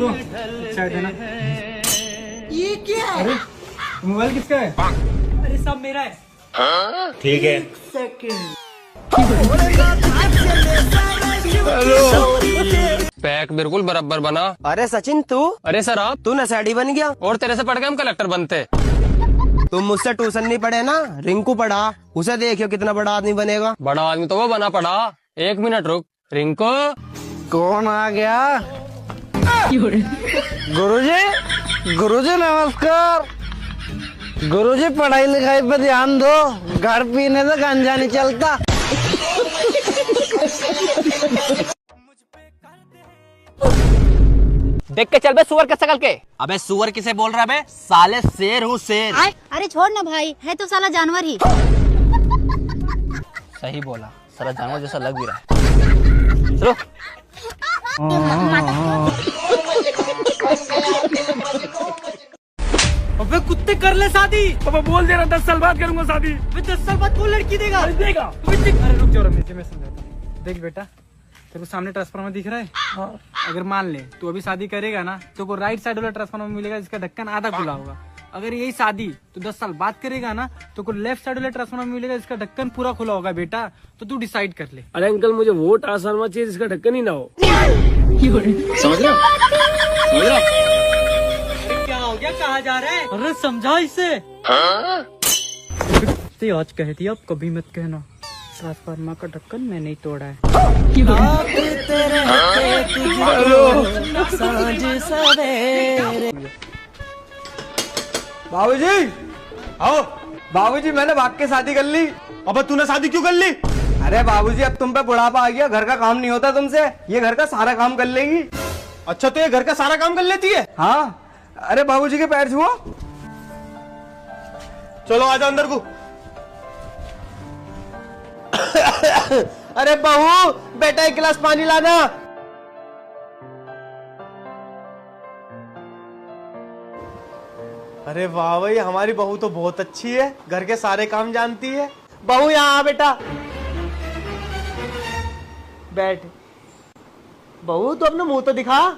तो साइड देना। ये क्या है? अरे मोबाइल किसका है? अरे सब मेरा है। ठीक है। पैक बिल्कुल बराबर बना। अरे सचिन तू? अरे सर आप? तू नशेड़ी बन गया। और तेरे से पढ़ के हम कलेक्टर बनते। तुम मुझसे ट्यूशन नहीं पढ़े ना, रिंकू पढ़ा, उसे देखियो कितना बड़ा आदमी बनेगा। बड़ा आदमी तो वो बना पड़ा। 1 मिनट रुक। रिंकू कौन आ गया? गुरुजी, गुरुजी नमस्कार। गुरुजी पढ़ाई लिखाई पे ध्यान दो, घर पीने से गांजा नहीं चलता। देख के चल बे सुअर के शकल के। अबे सुअर किसे बोल रहा बे? साले शेर हूँ शेर। अरे छोड़ ना भाई, है तो साला जानवर ही। सही बोला, साला जानवर जैसा लग भी रहा है। चलो। अबे कुत्ते कर ले शादी। अब बोल दे रहा 10 साल बाद करूंगा शादी। 10 साल बाद वो लड़की देगा। देगा। अरे रुक जाओ रमेश जी, मैं समझाता हूँ। देख बेटा, तेरे को सामने ट्रांसफार्मर दिख रहा है? हाँ। अगर मान ले तू अभी शादी करेगा ना, तो को राइट साइड वाला ट्रांसफार्मर मिलेगा जिसका ढक्कन आधा खुला होगा। अगर यही शादी तो 10 साल बाद करेगा ना, तो को लेफ्ट साइड वाला ट्रांसफार्मर मिलेगा जिसका ढक्कन पूरा खुला होगा। बेटा तो तू डिसाइड कर ले। अरे अंकल, मुझे वो ट्रांसफार्मर चाहिए जिसका ढक्कन ही ना हो। समझ रहे हो? क्या हो गया, कहाँ जा रहा है? अरे समझा इसे। आज कह दिया, अब कभी मत कहना ट्रांसफार्मर का ढक्कन मैं नहीं तोड़ा है। बाबूजी आओ। बाबूजी मैंने भाग के शादी कर ली। अब तूने शादी क्यों कर ली? अरे बाबूजी अब तुम पे बुढ़ापा आ गया, घर का काम नहीं होता तुमसे, ये घर का सारा काम कर लेगी। अच्छा तो ये घर का सारा काम कर लेती है? हाँ। अरे बाबूजी के पैर छुओ। चलो आजा अंदर को। अरे बहू, बेटा 1 गिलास पानी लाना। अरे वाह भाई, हमारी बहू तो बहुत अच्छी है, घर के सारे काम जानती है। बहू यहाँ आ बेटा, बैठ। बहू तू अपना मुंह तो दिखा।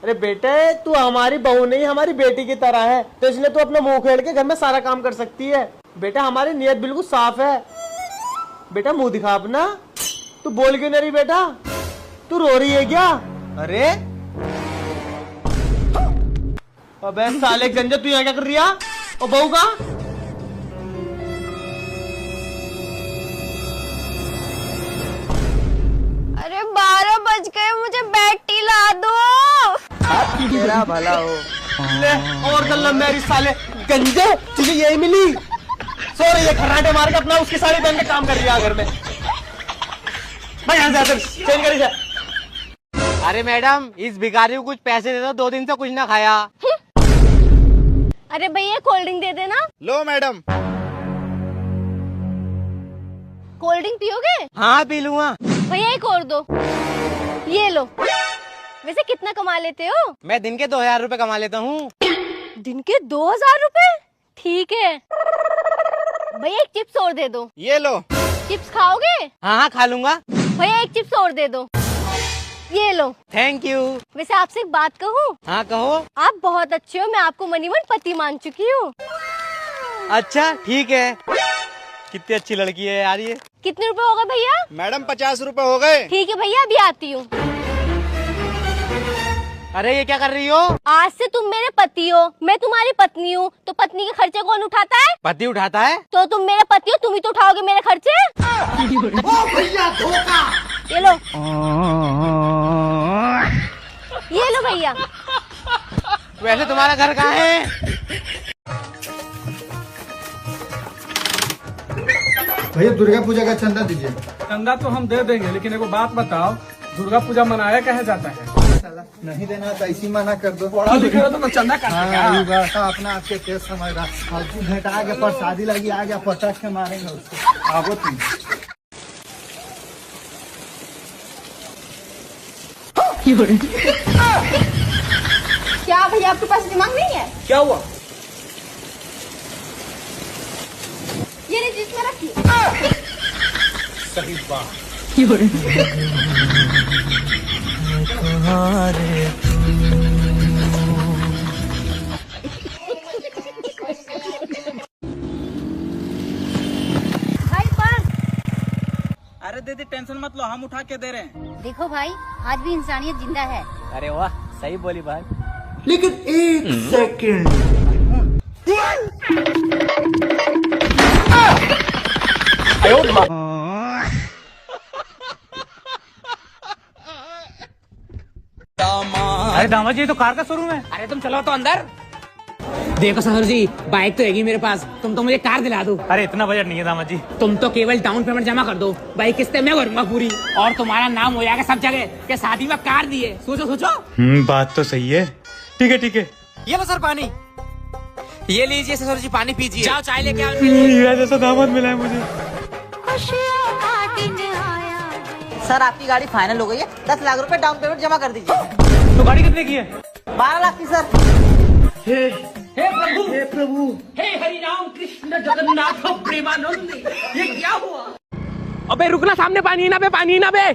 अरे बेटे, तू हमारी बहू नहीं हमारी बेटी की तरह है, तो इसलिए तू अपना मुंह खेल के घर में सारा काम कर सकती है। बेटा हमारी नीयत बिल्कुल साफ है। बेटा मुंह दिखा अपना। तू बोल क्यों नहीं रही बेटा? तू रो रही है क्या? अरे अबे साले गंजा, तू यहाँ क्या कर रही है? और बहू का? अरे 12 बज गए, मुझे बैटी ला दो। तेरा भला हो। ले और गल्ला मेरी साले गंजे, तुझे यही मिली? सो रही है खर्राटे मार के अपना उसकी साड़ी पहन के काम कर रही है घर में। भाई यहाँ से चेंज करी जा। अरे मैडम, इस भिखारी को कुछ पैसे दे दो, 2 दिन से कुछ ना खाया। अरे भैया कोल्ड ड्रिंक दे देना। लो मैडम। कोल्ड ड्रिंक पियोगे? हाँ पी लूंगा। भैया एक और दो। ये लो। वैसे कितना कमा लेते हो? मैं दिन के 2000 रुपए कमा लेता हूँ। दिन के 2000 रुपए? ठीक है भैया, एक चिप्स और दे दो। ये लो। चिप्स खाओगे? हाँ हाँ खा लूंगा। भैया एक चिप्स और दे दो। ये लो। Thank you. वैसे आपसे एक बात कहूँ? हाँ कहो। आप बहुत अच्छे हो, मैं आपको मनीमन पति मान चुकी हूँ। अच्छा ठीक है। कितनी अच्छी लड़की है यार ये। कितने रुपए होगा भैया? मैडम 50 रुपए हो गए। ठीक है भैया, अभी आती हूँ। अरे ये क्या कर रही हो? आज से तुम मेरे पति हो, मैं तुम्हारी पत्नी हूँ, तो पत्नी के खर्चे कौन उठाता है? पति उठाता है। तो तुम मेरे पति हो, तुम ही तो उठाओगे मेरे खर्चे। ओ भैया धोखा। ये लो। ये लो भैया। वैसे तुम्हारा घर कहाँ है? भैया दुर्गा पूजा का चंदा दीजिए। चंदा तो हम दे देंगे, लेकिन एगो बात बताओ, दुर्गा पूजा मनाया कहे जाता है? नहीं देना तो ऐसी मना कर दो। पढ़ा लिखा तो मैं चंदा काटेगा। अपना आपके तेज समझ रहा। भेटा के प्रसादी लगी आ गया, पटक के मारेंगे उसको। आगो तुम। क्या भैया आपके पास दिमाग नहीं है? क्या हुआ? ये नहीं, जिसमें रखिए। सही बात। टेंशन मत लो, हम उठा के दे रहे हैं। देखो भाई, आज भी इंसानियत जिंदा है। अरे वाह, सही बोली भाई। लेकिन एक सेकंड, अरे दामाद जी, ये तो कार का शोरूम है। अरे तुम चलो तो अंदर। देखो ससुर जी, बाइक तो हैगी मेरे पास, तुम तो मुझे कार दिला दो। अरे इतना बजट नहीं है दामाद जी। तुम तो केवल डाउन पेमेंट जमा कर दो, बाइक किस्तें मैं भरूंगा पूरी, और तुम्हारा नाम हो जाएगा सब जगह कि शादी में कार दी है। सोचो सोचो। बात तो सही है। ठीक है ठीक है। ये लो सर पानी, ये लीजिए ससुर जी, पानी पीजिए। जाओ चाय लेके आओ। हीरा जैसा दामाद मिला है मुझे। सर आपकी गाड़ी फाइनल हो गई है, 10 लाख रुपए डाउन पेमेंट जमा कर दीजिए। तो गाड़ी कितने की है? 12 लाख की सर। हे प्रभु, हे हरि राम कृष्ण जगन्नाथ प्रेमानंद, ये क्या हुआ? अबे रुकना, सामने पानी है ना बे, पानी है ना बे।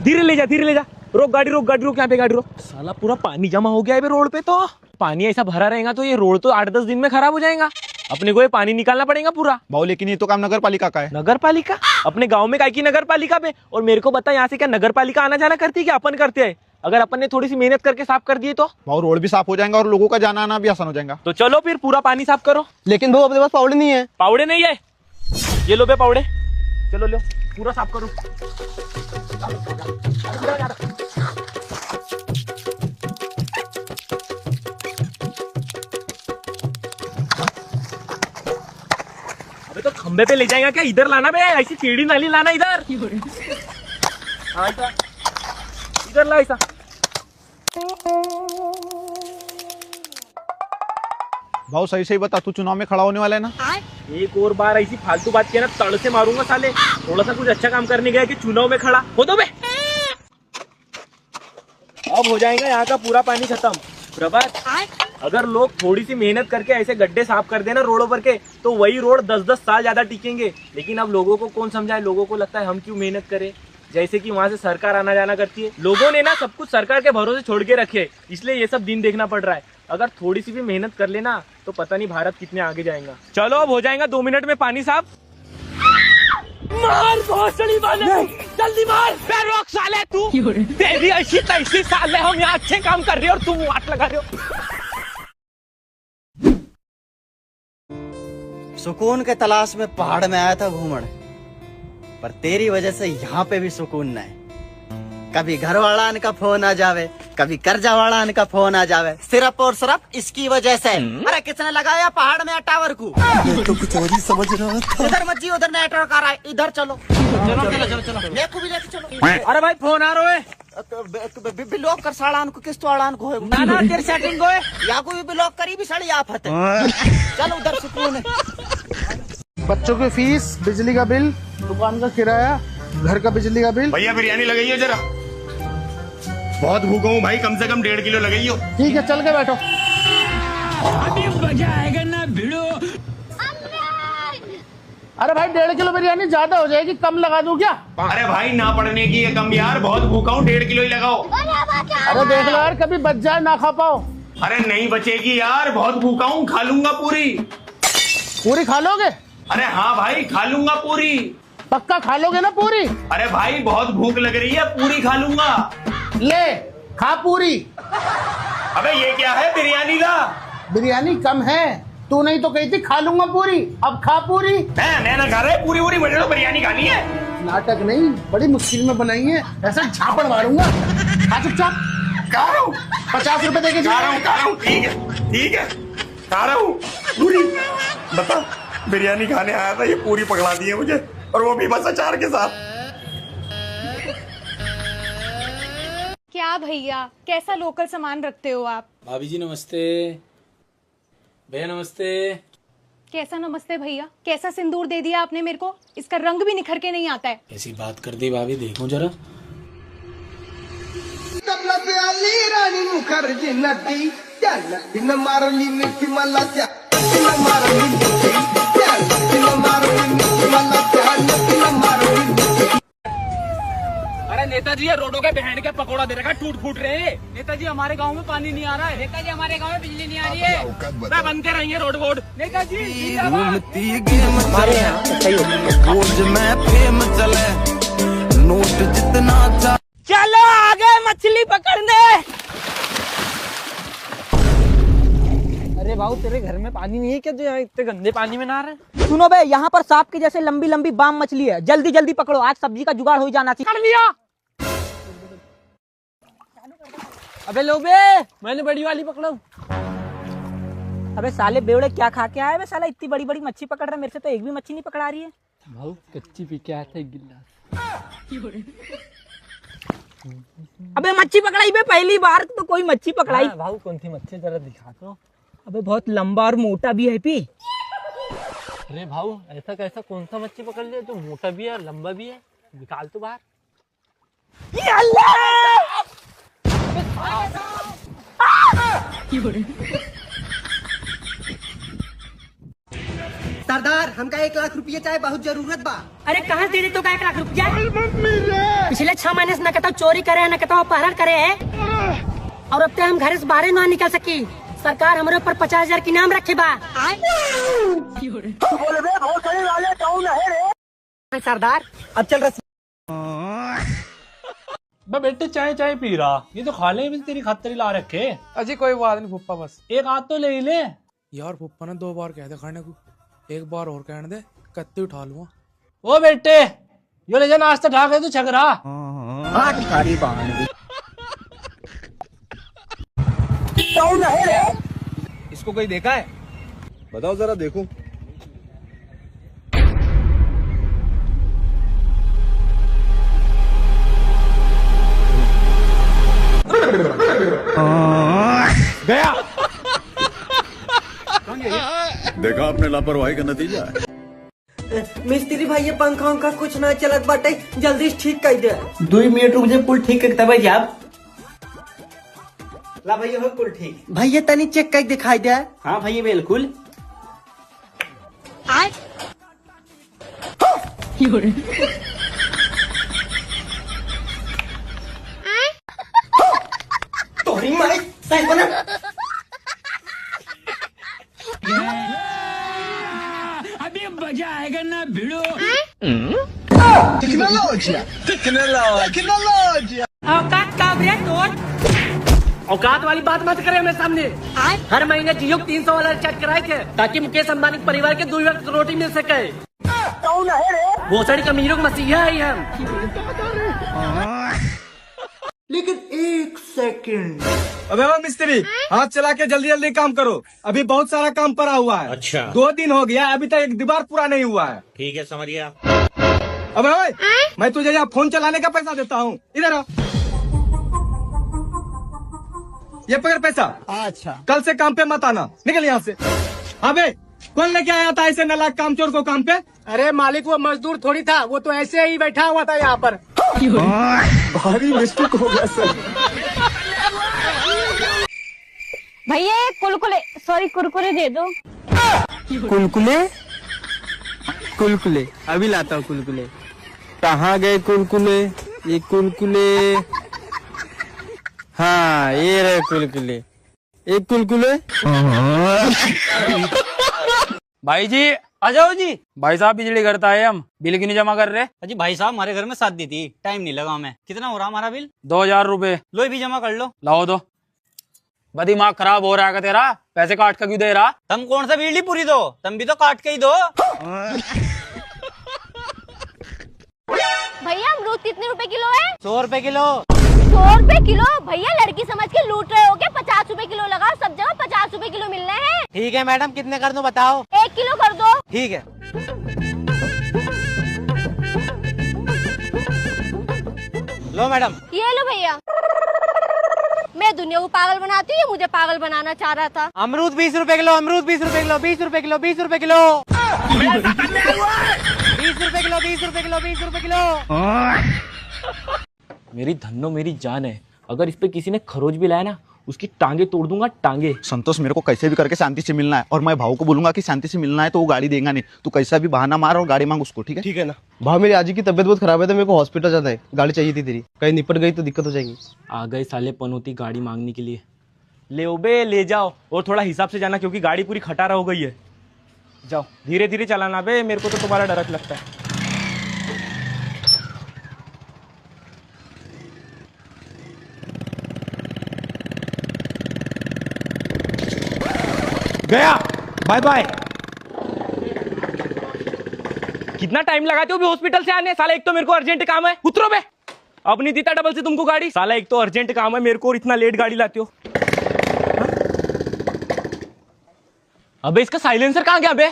धीरे ले जा, धीरे ले जा। रोक गाड़ी, रोक गाड़ी, रोक, यहाँ पे गाड़ी रोक। साला पूरा पानी जमा हो गया है बे रोड पे। तो पानी ऐसा भरा रहेगा तो ये रोड तो 8-10 दिन में खराब हो जाएगा। अपने को ये पानी निकालना पड़ेगा पूरा। भाऊ लेकिन ये तो काम नगर पालिका का है। नगर पालिका? अपने गांव में काय की नगर पालिका पे? और मेरे को बता, यहाँ से क्या नगर पालिका आना जाना करती है क्या? अपन करते हैं। अगर अपन ने थोड़ी सी मेहनत करके साफ कर दिए तो भाऊ रोड भी साफ हो जाएगा और लोगों का जाना आना भी आसान हो जाएगा। तो चलो फिर पूरा पानी साफ करो। लेकिन भाऊ अपने पास पावड़े नहीं है। पावड़े नहीं है? ये लो बे पावड़े, चलो लो पूरा साफ करो। अबे तो खंबे पे ले जाएगा क्या? इधर लाना बे, ऐसी टेढ़ी नाली लाना इधर। हाँ, इधर ला ऐसा। भाऊ सही सही बता, तू चुनाव में खड़ा होने वाला है ना? एक और बार ऐसी फालतू बात किया ना, तड़ से मारूंगा साले। थोड़ा सा कुछ अच्छा काम करने गया कि चुनाव में खड़ा हो दो बे। अब हो जाएगा यहाँ का पूरा पानी खत्म। प्रभात, अगर लोग थोड़ी सी मेहनत करके ऐसे गड्ढे साफ कर देना रोडों पर के, तो वही रोड 10-10 साल ज्यादा टिकेंगे। लेकिन अब लोगों को कौन समझाए? लोगों को लगता है हम क्यों मेहनत करें, जैसे कि वहाँ से सरकार आना जाना करती है। लोगों ने ना सब कुछ सरकार के भरोसे छोड़ के रखे, इसलिए ये सब दिन देखना पड़ रहा है। अगर थोड़ी सी भी मेहनत कर लेना तो पता नहीं भारत कितने आगे जाएगा। चलो अब हो जाएगा 2 मिनट में पानी साफ। मार भोसड़ी वाले, जल्दी मार। रोक साले, तू तेरी ऐसी तैसी साले, हम यहाँ अच्छे काम कर रहे हो और तुम वाट लगा रहे हो। सुकून के तलाश में पहाड़ में आया था घूमने, पर तेरी वजह से यहाँ पे भी सुकून नहीं। कभी घर वाला का फोन आ जावे, कभी कर्जा वाला का फोन आ जावे, सिर्फ और सिर्फ इसकी वजह से। अरे किसने लगाया पहाड़ में टावर को? तो कुछ और ही समझ रहा था। उधर मत जी, उधर नेटवर्क आ रहा है, इधर चलो। लेको भी लेके चलो। अरे भाई फोन आ रहा है। ब्लॉक कर साड़ान को, किस तो आड़ान को है ना तेरी सेटिंग होए, या को भी ब्लॉक करी भी साड़ी आफत है। चलो उधर सुकून है। बच्चों की फीस, बिजली का बिल, दुकान का किराया, घर का बिजली का बिल। भैया बिरयानी लगाइए जरा, बहुत भूखा हूँ भाई, कम से कम 1.5 किलो लगाइयो। ठीक है, चल के बैठो। अभी मजा आएगा ना भिड़ो। अरे भाई 1.5 किलो बिरयानी ज्यादा हो जाएगी, कम लगा दूं क्या? अरे भाई ना पड़ने की है कम यार, बहुत भूखा हूँ, 1.5 किलो ही लगाओ। अरे देख लो यार, कभी बच जाए ना खा पाओ। अरे नहीं बचेगी यार, बहुत भूखा हूँ, खा लूंगा पूरी। पूरी खा लोगे? अरे हाँ भाई खा लूंगा पूरी। पक्का खा लोगे ना पूरी? अरे भाई बहुत भूख लग रही है, पूरी खा लूंगा। ले खा पूरी। अबे ये क्या है, बिरयानी ला। बिरयानी कम है, तू नहीं तो कही थी खा लूंगा पूरी, अब खा पूरी। मैं ना खा रहे, पूरी पूरी बड़े बिरयानी खानी है। नाटक नहीं, बड़ी मुश्किल में बनाई है, ऐसा झापड़ मारूंगा। खा चुपचाप। खा रहा हूँ, 50 रुपए देके खा रहा हूँ, ठीक है खा रहा हूँ पूरी। बता, बिरयानी खाने आया था, ये पूरी पकड़ा दी है मुझे, और वो भी बस अचार के साथ। क्या भैया, कैसा लोकल सामान रखते हो आप? भाभी जी नमस्ते। भैया नमस्ते। कैसा नमस्ते भैया? कैसा सिंदूर दे दिया आपने मेरे को, इसका रंग भी निखर के नहीं आता है। ऐसी बात कर दी भाभी, देखो जरा। रानी मुखर्जी नटी अरे नेताजी ये रोडों के बहन के पकौड़ा दे रखा, टूट फूट रहे हैं। नेताजी हमारे गांव में पानी नहीं आ रहा है। नेताजी हमारे गांव में बिजली नहीं आ रही है, बनते रहेंगे रोड वोड। नेताजी हमारे यहाँ सही होगी। नोट जितना चलो आगे मछली पकड़ने। अरे भाऊ तेरे घर में पानी नहीं है क्या जो यहाँ इतने गंदे पानी में नहा रहे? सुनो बे, यहाँ पर सांप के जैसे लंबी लंबी बाम मछली है, जल्दी जल्दी पकड़ो, आज सब्जी का जुगाड़ हो ही जाना चाहिए। कर लिया। अबे लो बे, मैंने बड़ी वाली पकड़ा। अबे साले बेवड़े क्या खा के आए? साला इतनी बड़ी बड़ी मच्छी पकड़ रहा है, मेरे से तो एक भी मच्छी नहीं पकड़ा रही है। भाऊ कच्ची पी के आया था एक गिलास। अबे मच्छी पकड़ाई बे, पहली बार तो कोई मच्छी पकड़ाई। भाऊ कौन सी मच्छी जरा दिखा दो। अबे बहुत लंबा और मोटा भी है पी। अरे भाऊ ऐसा कैसा कौन सा मच्छी पकड़ लिया जो मोटा भी है लंबा भी है? निकाल तो बाहर। सरदार हमका 1 लाख रुपया चाहे, बहुत जरूरत बा। अरे कहाँ दे दे तो 1 लाख रुपया? पिछले 6 महीने से न कहता चोरी करे न कहता अपहरण करे है, और अब तक हम घर से बाहर ना निकल सकी। सरकार हमारे ऊपर 50,000 की नाम रखे बा। सरदार अब चल रहा। मैं बेटे चाय चाय पी रहा, ये तो खा ले भी तेरी खातिर ला रखे। अजी कोई बात नहीं फुप्पा, बस एक हाथ तो ले ले यार। फुप्पा ने 2 बार कह दे खाने को, एक बार और कहने दे कत्ती उठा लूंगा। ओ बेटे यो ले जा नाश्ता ढा के तू छक रहा। इसको कोई देखा है? बताओ जरा देखूं। गया। देखा आपने लापरवाही का नतीजा है। मिस्त्री भाई ये पंखा उंखा कुछ ना चलत बाटे, जल्दी से ठीक कर दे। 2 मिनट रुक जा, कुल ठीक करता भाई आप। ला भैया हो कुल ठीक। भैया तनी चेक कर दिखाई दे। हाँ भैया बिल्कुल। तोरी माई सही बना। अभी मजा आएगा ना भिड़ो। औकात का ब्रेक तोड़। औकात वाली बात मत करे मेरे सामने। हर महीने जियो 300 वाला रिचार्ज कराए थे ताकि मुकेश अंबानी के परिवार के 2 वक्त रोटी मिल सके। भोसड़ी कमीरों का मसीहा है हम। लेकिन 1 सेकंड। अबे वो मिस्त्री, हाथ चला के जल्दी जल्दी काम करो, अभी बहुत सारा काम पड़ा हुआ है। अच्छा 2 दिन हो गया, अभी तक एक दीवार पूरा नहीं हुआ है। ठीक है समझ गया। अबे ओए, मैं तुझे यहाँ फोन चलाने का पैसा देता हूँ, इधर आ। ये पकड़ पैसा। अच्छा कल से काम पे मत आना, निकल यहाँ से। अबे कौन लेके आया था ऐसे नालायक कामचोर को काम पे? अरे मालिक वो मजदूर थोड़ी था, वो तो ऐसे ही बैठा हुआ था यहाँ पर। भारी मिस्टेक हो गया सर। भैया ये कुलकुले सॉरी कुरकुरे दे दो। कुलकुले कुलकुले अभी लाता हूँ। कुलकुले कहाँ गए कुलकुले? ये कुलकुले, हाँ ये रहे कुलकुले। एक कुलकुले। भाई जी आ जाओ जी। भाई साहब बिजली घर आए, हम बिल क्यों नहीं जमा कर रहे? अजी भाई साहब हमारे घर में शादी थी, टाइम नहीं लगा हमें। कितना हो रहा हमारा बिल? 2,000 रुपए। लो ये भी जमा कर लो। लाओ दो। दिमाग खराब हो रहा है तेरा? पैसे काट कर क्यों दे रहा? तुम कौन सा बिजली पूरी दो, तुम भी तो काट के ही दो। भैया अमरूद कितने रुपए किलो है? 100 रुपए किलो। 100 रुपए किलो? भैया लड़की समझ के लूट रहे हो क्या? 50 रुपए किलो लगाओ, सब जगह 50 रुपए किलो मिल रहे हैं। ठीक है मैडम, कितने कर दूं बताओ? 1 किलो कर दो। ठीक है। लो मैडम। ये लो भैया। मैं दुनिया को पागल बनाती हूँ, ये मुझे पागल बनाना चाह रहा था। अमरूद 20 रुपए किलो, अमरूद 20 रुपए किलो, 20 रुपए किलो, 20 रुपए किलो, 20 रुपए किलो, 20 रुपए किलो, 20 रुपए किलो। मेरी धन्नो मेरी जान है, अगर इस पे किसी ने खरोच भी लाया ना, उसकी टांगे तोड़ दूंगा, टांगे। संतोष मेरे को कैसे भी करके शांति से मिलना है, और मैं भाव को बोलूंगा कि शांति से मिलना है तो वो गाड़ी देगा नहीं। तू कैसा भी बहाना मार और गाड़ी मांग उसको, ठीक है? ठीक है ना भाव। मेरी आजी की तबीयत बहुत खराब है तो मेरे को हॉस्पिटल जाना है, गाड़ी चाहिए थी तेरी, कहीं निपट गई तो दिक्कत हो जाएगी। आ गए साले पनौती गाड़ी मांगने के लिए। ले बे ले जाओ, और थोड़ा हिसाब से जाना क्योंकि गाड़ी पूरी खटारा हो गई है। जाओ धीरे धीरे चलाना बे, मेरे को तो तुम्हारा डर लगता है। गया, बाय बाय। कितना टाइम लगाते हो भी हॉस्पिटल से आने? साला एक तो मेरे को अर्जेंट काम है, उतरो बे। अब नहीं देता डबल से तुमको गाड़ी। साला एक तो अर्जेंट काम है मेरे को और इतना लेट गाड़ी लाते हो। अबे इसका साइलेंसर कहाँ गया बे?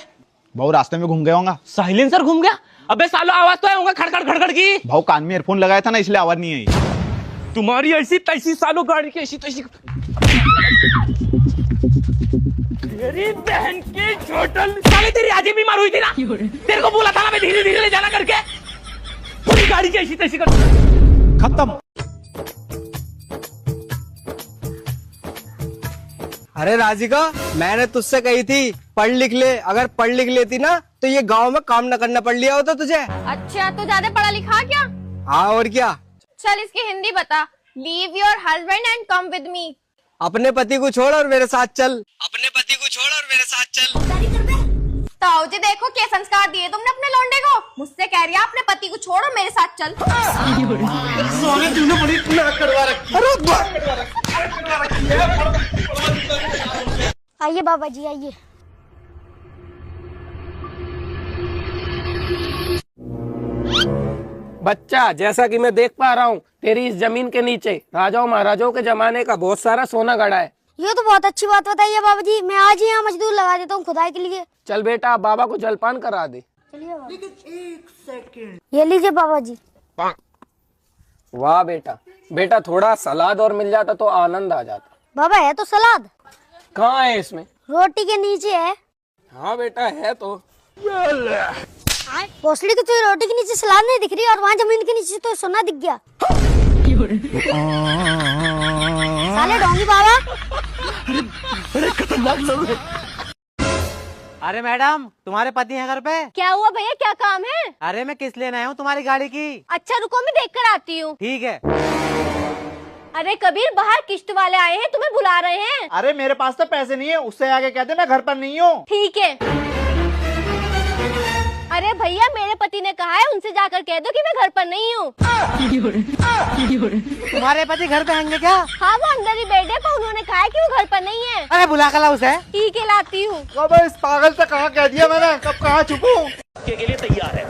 भाऊ रास्ते में घूम गया होगा। साइलेंसर घूम गया? अबे सालो आवाज तो आया होगा खड़खड़ खड़खड़ की। भाऊ कान में ईयरफोन लगाया था ना, इसलिए आवाज नहीं आई। तुम्हारी ऐसी तैसी सालो गाड़ी की ऐसी तैसी। तेरी बहन की छोटल साले, तेरी आजी बीमार हुई थी ना, तेरे को बोला था ना मैं धीरे धीरे ले जाना करके। पूरी गाड़ी की ऐसी तैसी कर खत्म। अरे राधिका, मैंने तुझसे कही थी पढ़ लिख ले। अगर पढ़ लिख लेती ना तो ये गांव में काम न करना पड़ लिया होता तुझे। अच्छा, तू ज्यादा पढ़ा लिखा क्या? हाँ और क्या। चल इसकी हिंदी बता। Leave your husband and come with me. अपने पति को छोड़ और मेरे साथ चल। अपने पति को छोड़ और मेरे साथ चल। ताऊ जी देखो क्या संस्कार दिए तुमने अपने लौंडे को। मुझसे कह रही है अपने पति को छोड़ और मेरे साथ चल। सोने तूने बड़ी नाक कटवा रखी। आइए बाबा जी आइए। बच्चा, जैसा कि मैं देख पा रहा हूँ तेरी इस जमीन के नीचे राजाओं महाराजाओं के जमाने का बहुत सारा सोना गड़ा है। ये तो बहुत अच्छी बात बताई है बाबा जी। मैं आज ही यहाँ मजदूर लगा देता हूँ खुदाई के लिए। चल बेटा, बाबा को जलपान करा दे। ये लीजिए बाबा जी। वाह बेटा, बेटा थोड़ा सलाद और मिल जाता तो आनंद आ जाता। बाबा है तो सलाद। कहाँ है इसमें? रोटी के नीचे है। हाँ बेटा है तो। भोसड़ी की तुझे रोटी के नीचे सलाद नहीं दिख रही और वहाँ जमीन के नीचे तो सोना दिख गया। साले डोंगी बाबा। अरे मैडम, तुम्हारे पति हैं घर पे? क्या हुआ भैया, क्या काम है? अरे मैं किस लेने आया हूँ तुम्हारी गाड़ी की। अच्छा रुको मैं देख कर आती हूँ। ठीक है। अरे कबीर, बाहर किश्त वाले आए हैं, तुम्हें बुला रहे हैं। अरे मेरे पास तो पैसे नहीं है, उससे आगे कहते मैं घर पर नहीं हूँ। ठीक है। अरे भैया, मेरे पति ने कहा है उनसे जाकर कह दो कि मैं घर पर नहीं हूँ। तुम्हारे पति घर पे होंगे क्या? हाँ वो अंदर ही बैठे, पर उन्होंने कहा है कि वो घर पर नहीं है। अरे बुला कर ला उसे। ठीक है लाती हूँ। अबे इस पागल से कहाँ कह दिया मैंने, कब कहाँ छुपूं? के लिए तैयार है।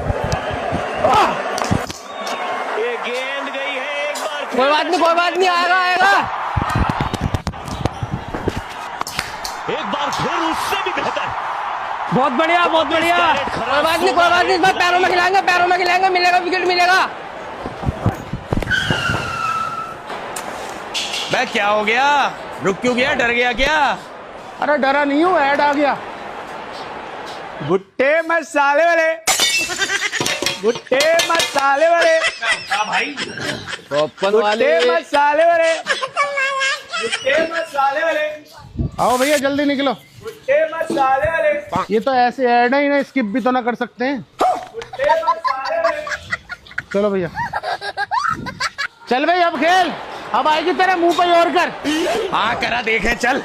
ये गेंद गई है एक बार। कोई बात नहीं, कोई बात नहीं, आएगा आएगा। एक बार फिर उससे भी बेहतर। बहुत बढ़िया, बहुत बढ़िया। कोई बात नहीं, कोई बात नहीं, इस बार पैरों में खिलाएंगे, पैरों में खिलाएंगे, मिलेगा विकेट मिलेगा। बे क्या हो गया? रुक क्यों गया? डर गया क्या? अरे डरा नहीं हूँ, ऐड आ गया। भुट्टे मसाले वाले, भुट्टे मसाले वाले, भाई भुट्टे मसाले वाले, भुट्टे मसाले वाले। आओ भैया जल्दी निकलो। भुट्टे मसाले वाले। ये तो ऐसे ऐड है, इन्हें स्किप भी तो ना कर सकते हैं। भुट्टे मसाले वाले। चलो भैया, चल भाई अब खेल। अब आएगी तेरे मुंह पे और कर। हाँ करा देखे, चल।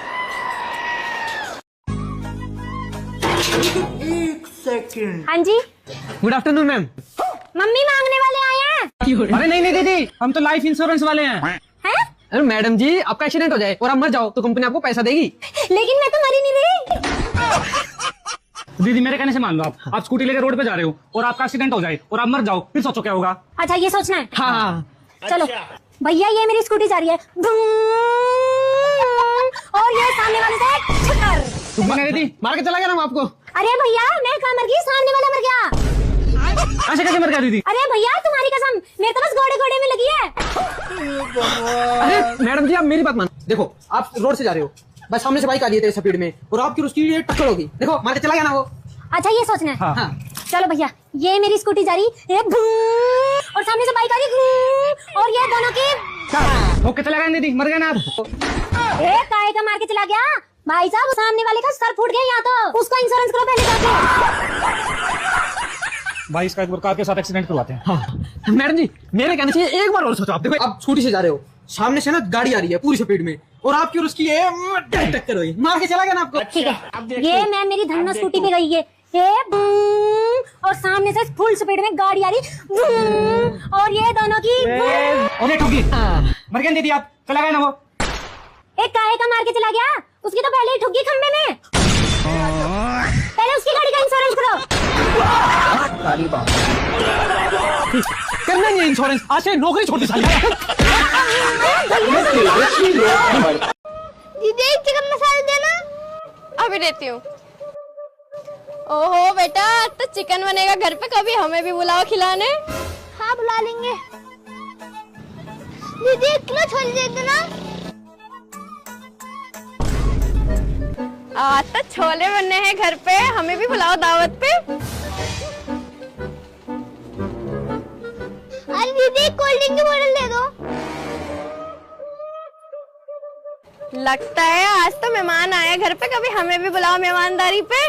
हाँ जी, गुड आफ्टरनून मैम। मम्मी मांगने वाले आए हैं। अरे नहीं नहीं दीदी, हम तो लाइफ इंश्योरेंस वाले हैं। हैं? अरे मैडम जी, आपका एक्सीडेंट हो जाए और आप मर जाओ तो कंपनी आपको पैसा देगी। लेकिन मैं तो मरी नहीं रही। दीदी मेरे कहने से मान लो, आप स्कूटी लेकर रोड पे जा रहे हो और आपका एक्सीडेंट हो जाए और आप मर जाओ, फिर सोचो क्या होगा। अच्छा ये सोचना है। हाँ। चलो भैया, ये मेरी स्कूटी जा रही है और ये सामने वाले से छक्कर। दीदी मार के चला गया ना आपको। अरे भैया, मैं कहाँ मर गई, सामने वाला मर गया। ऐसे कैसे मर गया दीदी? अरे भैया तुम्हारी कसम, मेरे तो बस घोड़े घोड़े में लगी है। अरे मैडम जी, आप मेरी बात मान। देखो आप रोड से जा रहे हो, बस सामने से बाइक आ रही है स्पीड में और आपकी उसकी टक्कर होगी। देखो मार के चला गया ना वो। अच्छा ये सोचना है। हाँ। चलो भैया, ये मेरी स्कूटी जा रही है और सामने से बाइक आ रही और ये दोनों की ओके चला गया दीदी, मर गया ना आप। काय का मार के चला गया भाई साहब, सामने वाले का सर फूट गया। यहाँ तो उसका इंश्योरेंस करो पहले जाके। भाई इसका एक बार कार के साथ एक्सीडेंट करवाते हैं। हाँ। मैडम जी मेरे कहने से एक बार और सोचो। आप देखो, आप स्कूटी से जा रहे हो, सामने से ना गाड़ी आ रही है पूरी स्पीड में और आपकी और उसकी टक्कर हुई, मार के चला गया ना आपको। ठीक है, ये मैं मेरी धन्ना स्कूटी पे गई है और सामने से फुल स्पीड में गाड़ी आ रही और ये दोनों की ठुकी। मर गए दीदी आप, चला गया ना वो। एक काहे का मार के चला गया, उसकी तो पहले ही ठुकी खंबे में। पहले उसकी गाड़ी का इंश्योरेंस कराओ। करना नहीं है इंश्योरेंस, आज से नौकरी छोड़ दी साली। दीदी एक चिकन मसाला देना। अभी देती हूँ। ओहो बेटा, तो चिकन बनेगा घर पे, कभी हमें भी बुलाओ खिलाने। हाँ बुला लेंगे। दीदी 1 किलो छोले दे देना। आज तो छोले बनने हैं घर पे, हमें भी बुलाओ दावत पे। अरे दीदी कोल्ड ड्रिंक की बोतल दे दो। लगता है आज तो मेहमान आए घर पे, कभी हमें भी बुलाओ मेहमानदारी पे।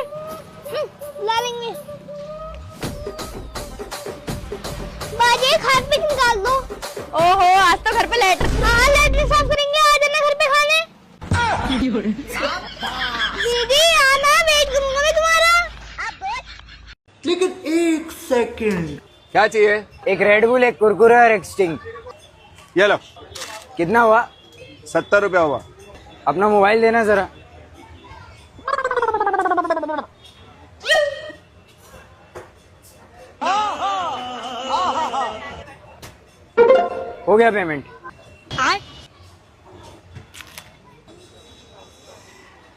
बुला लेंगे। बाजी एक हाथ पे निकाल दो। ओहो आज तो घर पे लेटर। हाँ लेटर साफ करेंगे, आ जाना घर पे खाने। दीदी आना, वेट करूंगा मैं तुम्हारा। लेकिन 1 सेकंड। क्या चाहिए? एक रेड बुल, एक कुरकुरे और एक स्टिंग। ये लो। कितना हुआ? 70 रुपया हुआ। अपना मोबाइल देना जरा। हो गया पेमेंट।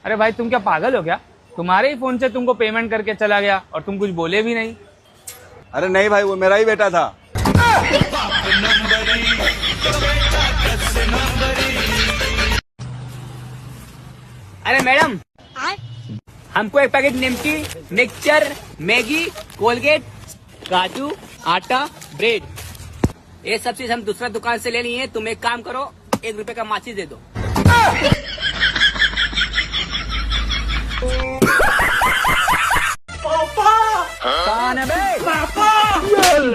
अरे भाई तुम क्या पागल हो क्या? तुम्हारे ही फोन से तुमको पेमेंट करके चला गया और तुम कुछ बोले भी नहीं। अरे नहीं भाई, वो मेरा ही बेटा था। अरे मैडम, हमको एक पैकेट निमकी, मिक्सचर, मैगी, कोलगेट, काजू, आटा, ब्रेड, ये सब चीज हम दूसरा दुकान से ले लिए हैं। तुम एक काम करो, 1 रुपए का माचिस दे दो। कौन है बे? पापा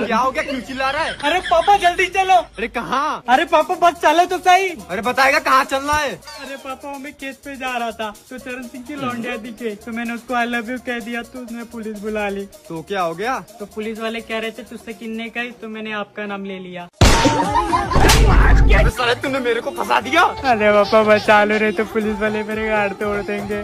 क्या हो गया, क्यों चिल्ला रहा है? अरे पापा जल्दी चलो। अरे कहाँ? अरे पापा बस चलो तो सही। अरे बताएगा कहाँ चल रहा है? अरे पापा मैं केस पे जा रहा था तो चरण सिंह की लौंडिया दिखे, तो मैंने उसको आई लव यू कह दिया, तो उसने पुलिस बुला ली। तो क्या हो गया? तो पुलिस वाले कह रहे थे तुझसे किन्ने का ही, तो मैंने आपका नाम ले लिया। साले तूने मेरे को फंसा दिया। अरे पापा बचा लो, रहे तो पुलिस वाले मेरे गाड़ तोड़ देंगे।